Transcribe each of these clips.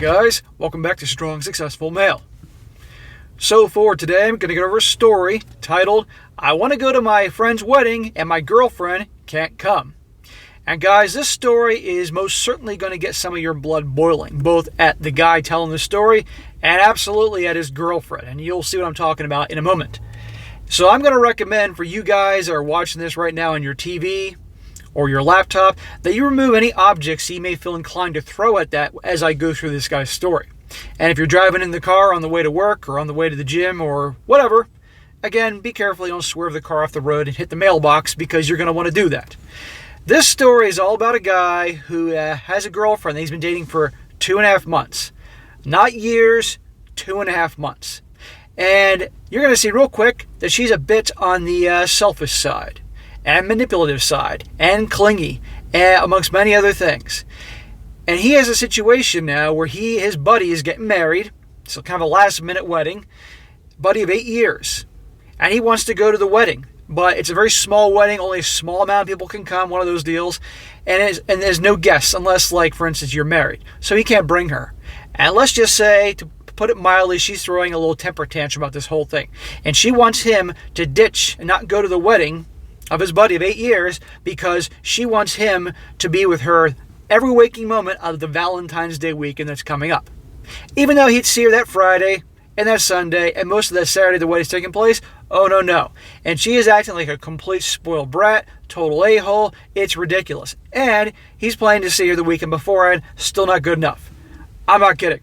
guys, welcome back to Strong Successful Male. So for today, I'm going to go over a story titled, I want to go to my friend's wedding and my girlfriend can't come. And guys, this story is most certainly going to get some of your blood boiling, both at the guy telling the story and absolutely at his girlfriend. And you'll see what I'm talking about in a moment. So I'm going to recommend for you guys that are watching this right now on your TV or your laptop that you remove any objects you may feel inclined to throw at that as I go through this guy's story. And if you're driving in the car on the way to work or on the way to the gym or whatever, again, be careful you don't swerve the car off the road and hit the mailbox because you're going to want to do that. This story is all about a guy who has a girlfriend that he's been dating for 2.5 months. Not years, 2.5 months. And you're going to see real quick that she's a bit on the selfish side and manipulative side and clingy, and amongst many other things. And he has a situation now where his buddy is getting married, so kind of a last minute wedding, buddy of 8 years. And he wants to go to the wedding, but it's a very small wedding, only a small amount of people can come, one of those deals, and there's no guests unless, like, for instance, you're married. So he can't bring her. And let's just say, to put it mildly, she's throwing a little temper tantrum about this whole thing. And she wants him to ditch and not go to the wedding of his buddy of 8 years because she wants him to be with her every waking moment of the Valentine's Day weekend that's coming up. Even though he'd see her that Friday and that Sunday and most of that Saturday the wedding's taking place, oh no. And she is acting like a complete spoiled brat, total a-hole. It's ridiculous. And he's planning to see her the weekend beforehand, still not good enough. I'm not kidding.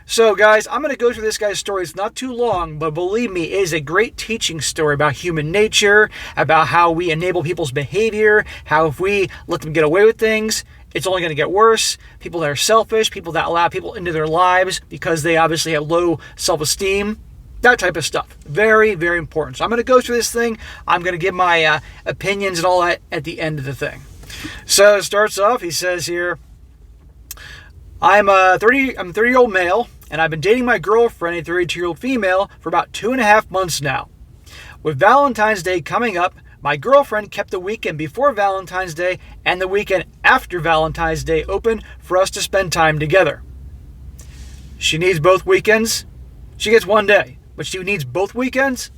So guys, I'm going to go through this guy's story. It's not too long, but believe me, it is a great teaching story about human nature, about how we enable people's behavior, how if we let them get away with things, it's only going to get worse. People that are selfish, people that allow people into their lives because they obviously have low self-esteem, that type of stuff. Very, very important. So I'm going to go through this thing. I'm going to give my opinions and all that at the end of the thing. So it starts off, he says here, I'm a 30-year-old male, and I've been dating my girlfriend, a 32-year-old female, for about 2.5 months now. With Valentine's Day coming up, my girlfriend kept the weekend before Valentine's Day and the weekend after Valentine's Day open for us to spend time together. She needs both weekends. She gets one day, but she needs both weekends.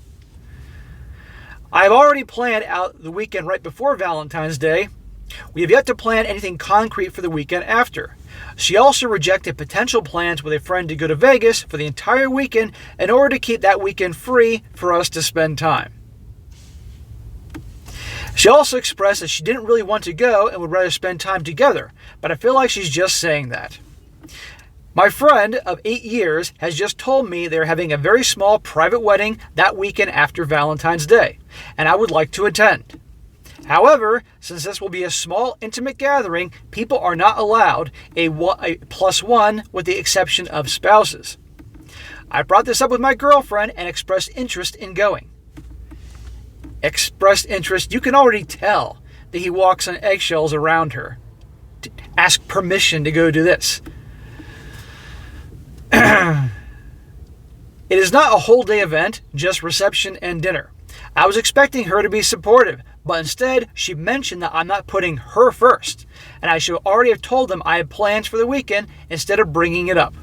I've already planned out the weekend right before Valentine's Day. We have yet to plan anything concrete for the weekend after. She also rejected potential plans with a friend to go to Vegas for the entire weekend in order to keep that weekend free for us to spend time. She also expressed that she didn't really want to go and would rather spend time together, but I feel like she's just saying that. My friend of 8 years has just told me they're having a very small private wedding that weekend after Valentine's Day, and I would like to attend. However, since this will be a small, intimate gathering, people are not allowed a +1 with the exception of spouses. I brought this up with my girlfriend and expressed interest in going. Expressed interest, you can already tell that he walks on eggshells around her. To ask permission to go do this. It is not a whole day event, just reception and dinner. I was expecting her to be supportive, but instead she mentioned that I'm not putting her first, and I should already have told them I had plans for the weekend instead of bringing it up.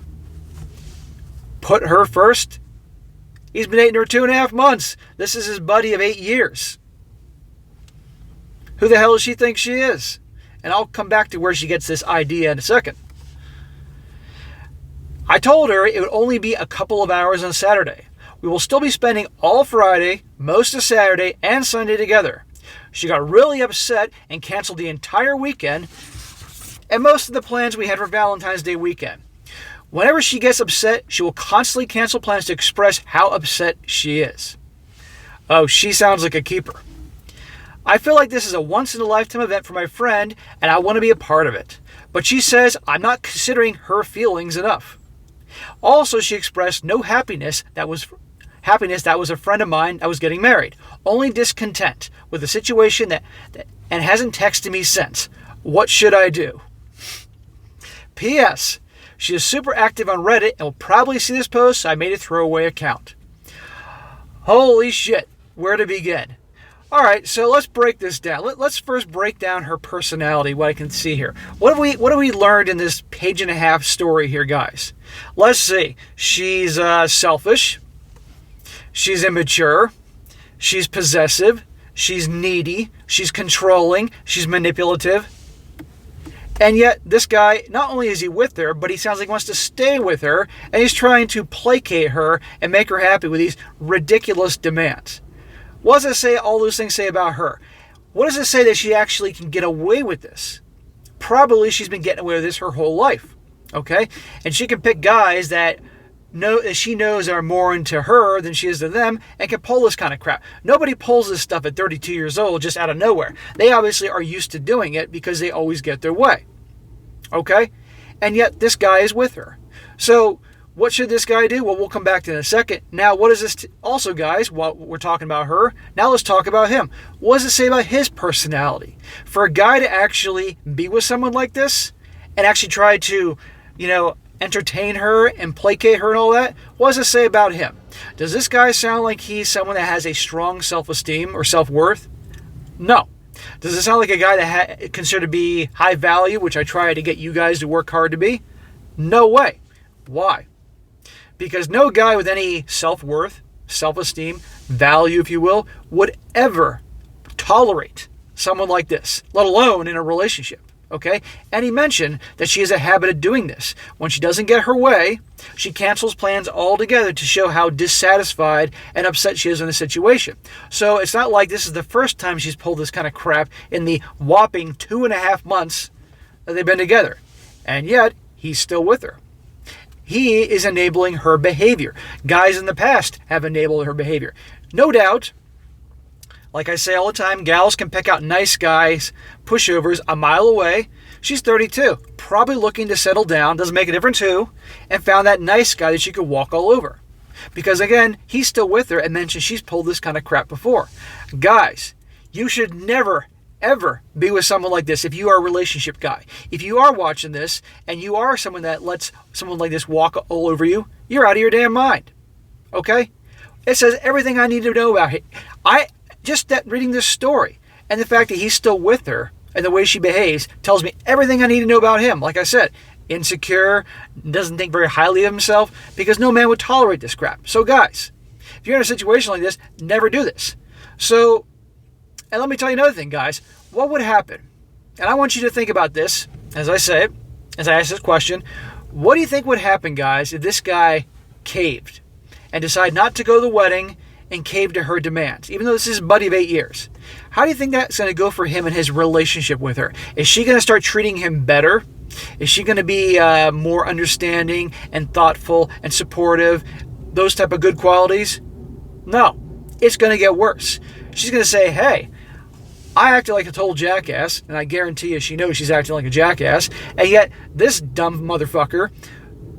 Put her first? He's been dating her 2.5 months. This is his buddy of 8 years. Who the hell does she think she is? And I'll come back to where she gets this idea in a second. I told her it would only be a couple of hours on Saturday. We will still be spending all Friday, most of Saturday, and Sunday together. She got really upset and canceled the entire weekend and most of the plans we had for Valentine's Day weekend. Whenever she gets upset, she will constantly cancel plans to express how upset she is. Oh, she sounds like a keeper. I feel like this is a once-in-a-lifetime event for my friend, and I want to be a part of it. But she says I'm not considering her feelings enough. Also, she expressed no happiness that was a friend of mine that was getting married. Only discontent with the situation and hasn't texted me since. What should I do? P.S. She is super active on Reddit and will probably see this post, so I made a throwaway account. Holy shit. Where to begin? All right, so let's break this down. Let's first break down her personality, what I can see here. What have we learned in this page and a half story here, guys? Let's see. She's selfish. She's immature. She's possessive. She's needy. She's controlling. She's manipulative. And yet, this guy, not only is he with her, but he sounds like he wants to stay with her, and he's trying to placate her and make her happy with these ridiculous demands. What does it say, all those things say about her? What does it say that she actually can get away with this? Probably she's been getting away with this her whole life, okay? And she can pick guys that she knows are more into her than she is to them and can pull this kind of crap. Nobody pulls this stuff at 32 years old just out of nowhere. They obviously are used to doing it because they always get their way, okay? And yet this guy is with her. So what should this guy do? Well, we'll come back to it in a second. Now, what is this also, guys, while we're talking about her, now let's talk about him. What does it say about his personality? For a guy to actually be with someone like this and actually try to, entertain her and placate her and all that, what does it say about him? Does this guy sound like he's someone that has a strong self-esteem or self-worth? No. Does it sound like a guy that considered to be high value, which I try to get you guys to work hard to be? No way. Why? Because no guy with any self-worth, self-esteem, value, if you will, would ever tolerate someone like this, let alone in a relationship, okay? And he mentioned that she has a habit of doing this. When she doesn't get her way, she cancels plans altogether to show how dissatisfied and upset she is in the situation. So it's not like this is the first time she's pulled this kind of crap in the whopping 2.5 months that they've been together. And yet, he's still with her. He is enabling her behavior. Guys in the past have enabled her behavior. No doubt, like I say all the time, gals can pick out nice guys, pushovers a mile away. She's 32, probably looking to settle down, doesn't make a difference who, and found that nice guy that she could walk all over. Because again, he's still with her and mentioned she's pulled this kind of crap before. Guys, you should never, ever be with someone like this if you are a relationship guy. If you are watching this and you are someone that lets someone like this walk all over you, you're out of your damn mind. Okay? It says everything I need to know about him. Reading this story and the fact that he's still with her and the way she behaves tells me everything I need to know about him. Like I said, insecure, doesn't think very highly of himself, because no man would tolerate this crap. So guys, if you're in a situation like this, never do this. So, and let me tell you another thing, guys. What would happen? And I want you to think about this as I say it, as I ask this question. What do you think would happen, guys, if this guy caved and decided not to go to the wedding and caved to her demands, even though this is his buddy of 8 years? How do you think that's going to go for him and his relationship with her? Is she going to start treating him better? Is she going to be more understanding and thoughtful and supportive? Those type of good qualities? No. It's going to get worse. She's going to say, hey, I acted like a total jackass, and I guarantee you she knows she's acting like a jackass, and yet this dumb motherfucker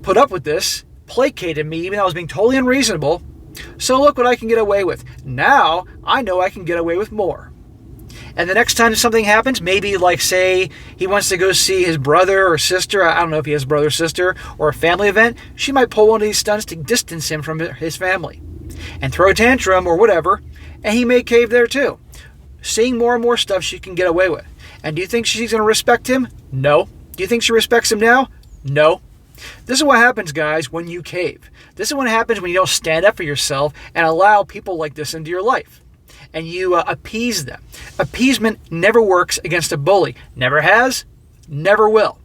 put up with this, placated me, even though I was being totally unreasonable, so look what I can get away with. Now, I know I can get away with more. And the next time something happens, maybe like say he wants to go see his brother or sister, I don't know if he has a brother or sister, or a family event, she might pull one of these stunts to distance him from his family and throw a tantrum or whatever, and he may cave there too. Seeing more and more stuff she can get away with. And do you think she's going to respect him? No. Do you think she respects him now? No. This is what happens, guys, when you cave. This is what happens when you don't stand up for yourself and allow people like this into your life. And you appease them. Appeasement never works against a bully. Never has, never will.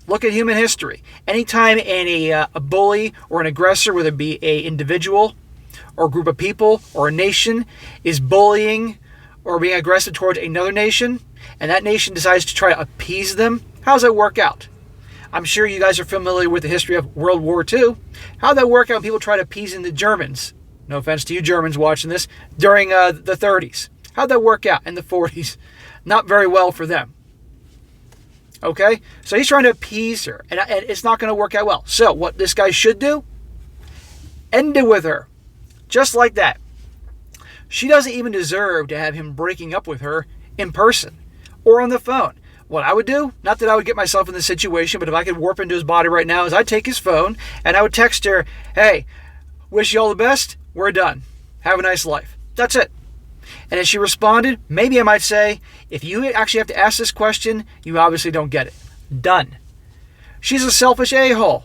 Look at human history. Anytime a bully or an aggressor, whether it be an individual or a group of people or a nation, is bullying or being aggressive towards another nation, and that nation decides to try to appease them, how does that work out? I'm sure you guys are familiar with the history of World War II. How did that work out when people try to appease the Germans? No offense to you Germans watching this. During the 30s. How did that work out in the 40s? Not very well for them. Okay? So he's trying to appease her, and it's not going to work out well. So what this guy should do? End it with her. Just like that. She doesn't even deserve to have him breaking up with her in person or on the phone. What I would do, not that I would get myself in this situation, but if I could warp into his body right now, is I'd take his phone and I would text her, hey, wish you all the best, we're done. Have a nice life. That's it. And as she responded, maybe I might say, if you actually have to ask this question, you obviously don't get it. Done. She's a selfish a-hole.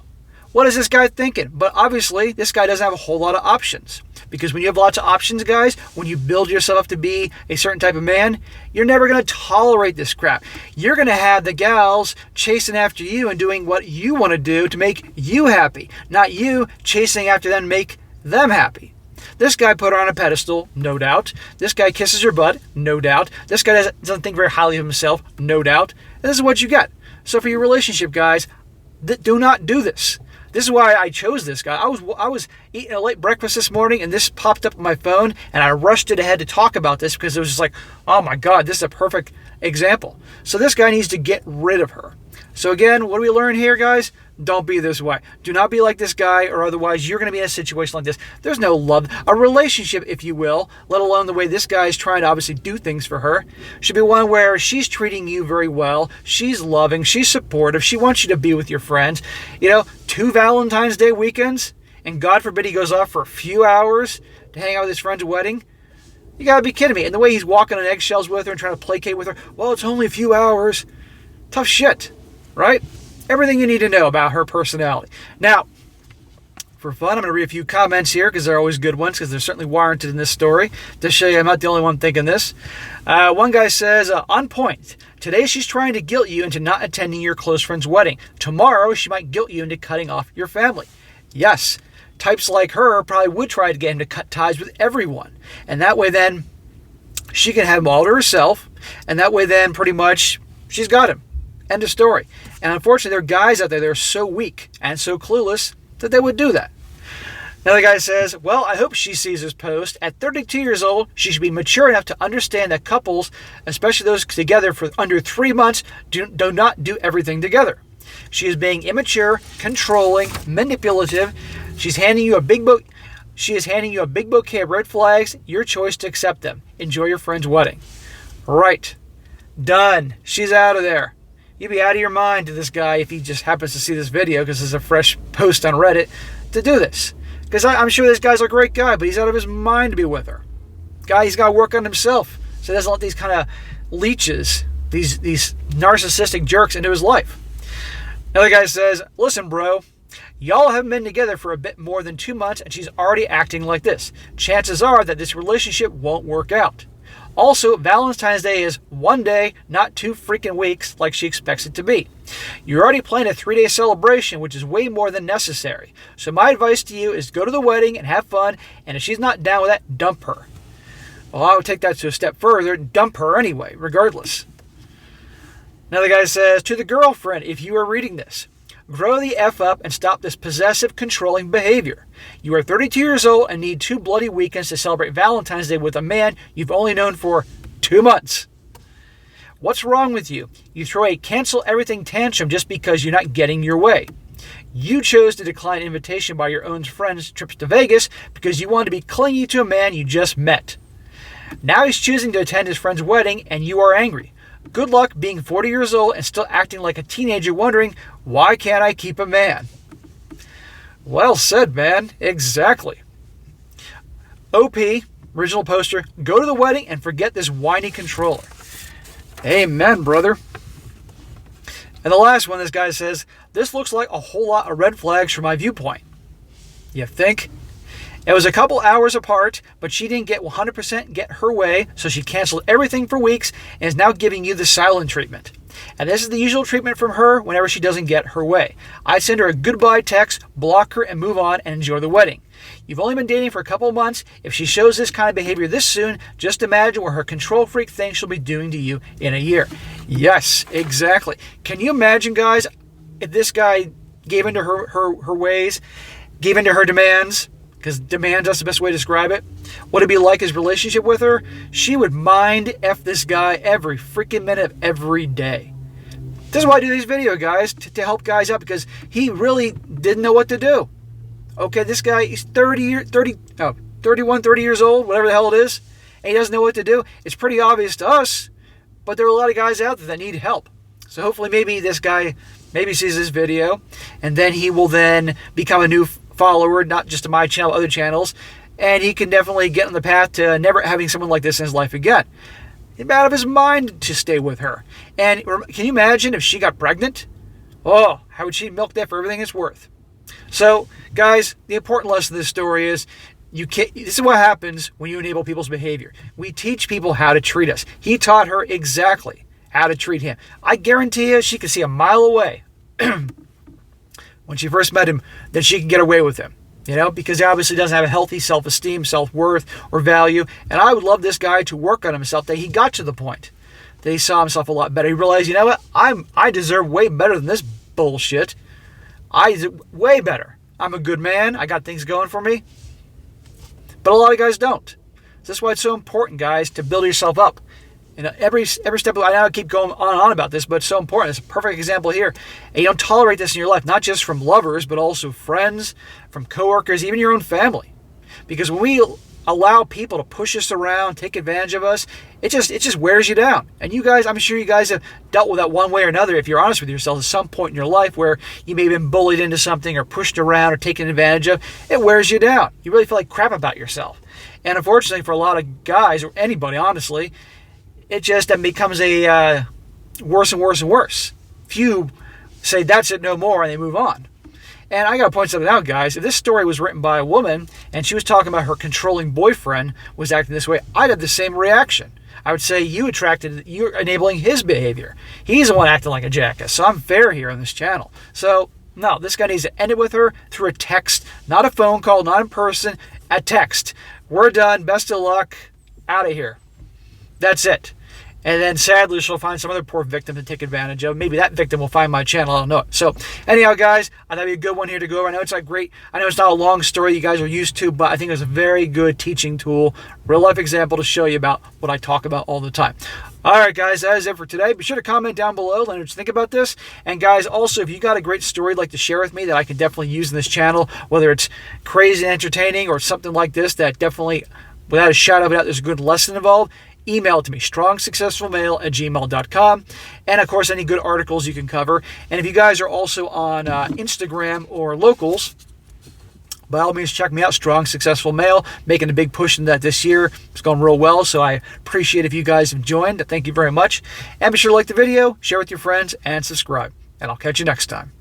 What is this guy thinking? But obviously, this guy doesn't have a whole lot of options. Because when you have lots of options, guys, when you build yourself up to be a certain type of man, you're never going to tolerate this crap. You're going to have the gals chasing after you and doing what you want to do to make you happy, not you chasing after them to make them happy. This guy put her on a pedestal, no doubt. This guy kisses her butt, no doubt. This guy doesn't think very highly of himself, no doubt. And this is what you get. So for your relationship, guys, do not do this. This is why I chose this guy. I was eating a late breakfast this morning, and this popped up on my phone, and I rushed it ahead to talk about this because it was just like, oh my God, this is a perfect example. So this guy needs to get rid of her. So again, what do we learn here, guys? Don't be this way. Do not be like this guy, or otherwise you're going to be in a situation like this. There's no love. A relationship, if you will, let alone the way this guy is trying to obviously do things for her, should be one where she's treating you very well. She's loving. She's supportive. She wants you to be with your friends. 2 Valentine's Day weekends, and God forbid he goes off for a few hours to hang out with his friend's wedding. You got to be kidding me. And the way he's walking on eggshells with her and trying to placate with her, well, it's only a few hours. Tough shit, right? Everything you need to know about her personality. Now, for fun, I'm going to read a few comments here because they're always good ones because they're certainly warranted in this story to show you I'm not the only one thinking this. One guy says, on point. Today she's trying to guilt you into not attending your close friend's wedding. Tomorrow she might guilt you into cutting off your family. Yes, types like her probably would try to get him to cut ties with everyone. And that way then she can have him all to herself. And that way then pretty much she's got him. End of story. And unfortunately, there are guys out there that are so weak and so clueless that they would do that. Another guy says, well, I hope she sees this post. At 32 years old, she should be mature enough to understand that couples, especially those together for under 3 months, do not do everything together. She is being immature, controlling, manipulative. She is handing you a big bouquet of red flags. Your choice to accept them. Enjoy your friend's wedding. Right. Done. She's out of there. You'd be out of your mind to this guy if he just happens to see this video because it's a fresh post on Reddit to do this. Because I'm sure this guy's a great guy, but he's out of his mind to be with her. Guy, he's got to work on himself. So he doesn't let these kind of leeches, these narcissistic jerks into his life. Another guy says, listen, bro, y'all haven't been together for a bit more than 2 months and she's already acting like this. Chances are that this relationship won't work out. Also, Valentine's Day is 1 day, not 2 freaking weeks like she expects it to be. You're already planning a 3-day celebration, which is way more than necessary. So my advice to you is go to the wedding and have fun, and if she's not down with that, dump her. Well, I would take that to a step further, dump her anyway, regardless. Another guy says, to the girlfriend, if you are reading this, grow the F up and stop this possessive, controlling behavior. You are 32 years old and need 2 bloody weekends to celebrate Valentine's Day with a man you've only known for 2 months. What's wrong with you? You throw a cancel everything tantrum just because you're not getting your way. You chose to decline invitation by your own friends' trips to Vegas because you wanted to be clingy to a man you just met. Now he's choosing to attend his friend's wedding and you are angry. Good luck being 40 years old and still acting like a teenager wondering, why can't I keep a man? Well said, man. Exactly. OP, original poster, go to the wedding and forget this whiny controller. Amen, brother. And the last one, this guy says, this looks like a whole lot of red flags from my viewpoint. You think? It was a couple hours apart, but she didn't get 100% get her way, so she canceled everything for weeks and is now giving you the silent treatment. And this is the usual treatment from her whenever she doesn't get her way. I'd send her a goodbye text, block her, and move on and enjoy the wedding. You've only been dating for a couple of months. If she shows this kind of behavior this soon, just imagine what her control freak thinks she'll be doing to you in a year. Yes, exactly. Can you imagine, guys, if this guy gave into her ways, gave into her demands? Because demands, that's the best way to describe it. What it'd be like his relationship with her? She would mind F this guy every freaking minute of every day. This is why I do these videos, guys, to help guys out, because he really didn't know what to do. Okay, this guy, he's 31, 30 years old, whatever the hell it is, and he doesn't know what to do. It's pretty obvious to us, but there are a lot of guys out there that need help. So hopefully maybe this guy sees this video, and then he will then become a new follower, not just to my channel, other channels, and he can definitely get on the path to never having someone like this in his life again. He's out of his mind to stay with her. And can you imagine if she got pregnant? Oh, how would she milk that for everything it's worth? So, guys, the important lesson of this story is this is what happens when you enable people's behavior. We teach people how to treat us. He taught her exactly how to treat him. I guarantee you she could see a mile away when she first met him that she can get away with him. Because he obviously doesn't have a healthy self-esteem, self-worth, or value. And I would love this guy to work on himself, that he got to the point that he saw himself a lot better. He realized, you know what? I deserve way better than this bullshit. Way better. I'm a good man. I got things going for me. But a lot of guys don't. That's why it's so important, guys, to build yourself up. Every step, I know I keep going on and on about this, but it's so important. It's a perfect example here. And you don't tolerate this in your life, not just from lovers, but also friends, from coworkers, even your own family. Because when we allow people to push us around, take advantage of us, it just wears you down. And you guys, I'm sure you guys have dealt with that one way or another, if you're honest with yourselves, at some point in your life where you may have been bullied into something or pushed around or taken advantage of. It wears you down. You really feel like crap about yourself. And unfortunately for a lot of guys, or anybody, honestly, it just becomes a worse and worse and worse. Few say, that's it, no more, and they move on. And I got to point something out, guys. If this story was written by a woman and she was talking about her controlling boyfriend was acting this way, I'd have the same reaction. I would say you're enabling his behavior. He's the one acting like a jackass. So I'm fair here on this channel. So no, this guy needs to end it with her through a text, not a phone call, not in person, a text. We're done. Best of luck. Out of here. That's it. And then sadly, she'll find some other poor victim to take advantage of. Maybe that victim will find my channel. I don't know. So anyhow, guys, I thought it'd be a good one here to go over. I know it's not great. I know it's not a long story you guys are used to, but I think it was a very good teaching tool, real life example to show you about what I talk about all the time. All right, guys, that is it for today. Be sure to comment down below. Let me know what you think about this. And guys, also, if you got a great story you'd like to share with me that I can definitely use in this channel, whether it's crazy and entertaining or something like this that definitely, without a shadow of a doubt, there's a good lesson involved, email it to me, strongsuccessfulmale@gmail.com. And of course, any good articles you can cover. And if you guys are also on Instagram or Locals, by all means, check me out, Strong Successful Male, making a big push in that this year. It's going real well, so I appreciate if you guys have joined. Thank you very much. And be sure to like the video, share with your friends, and subscribe. And I'll catch you next time.